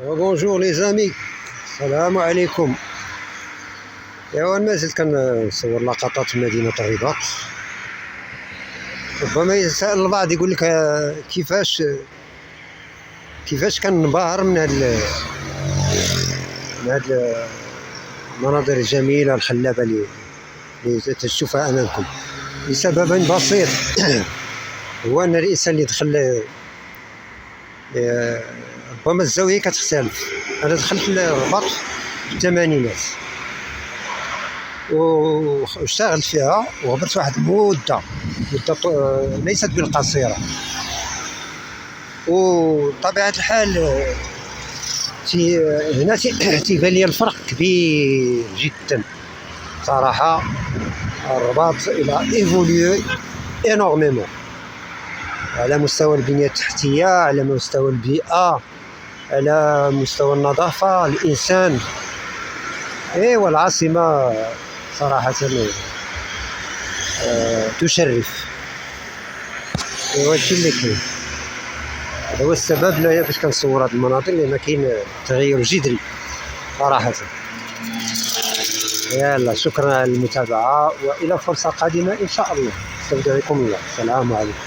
بونجور لي زامي، السلام عليكم. ايوا مازلت كنصور لقطات من مدينة الرباط. ربما يتساءل البعض يقول لك كيفاش كنباهر من هاد المناظر الجميلة الخلابة اللي تشوفها امامكم، لسبب بسيط. هو ان الانسان اللي دخل، ربما الزاوية كتختلف. انا دخلت الرباط في الثمانينات واشتغلت فيها وغبرت واحد المدة ليست بالقصيرة، وطبيعة الحال هنا تيبان لي الفرق كبير جدا صراحة. الرباط الى ايفوليو انورميمون على مستوى البنية التحتية، على مستوى البيئة، على مستوى النظافة، الإنسان. ايوا العاصمة صراحة تشرف. ايوا هادشي اللي كاين، هذا هو السبب هنايا باش كنصور هاد المناظر، لأن كاين تغير جذري صراحة. يلا شكرا على المتابعة، وإلى فرصة قادمة إن شاء الله. استودعكم الله، السلام عليكم.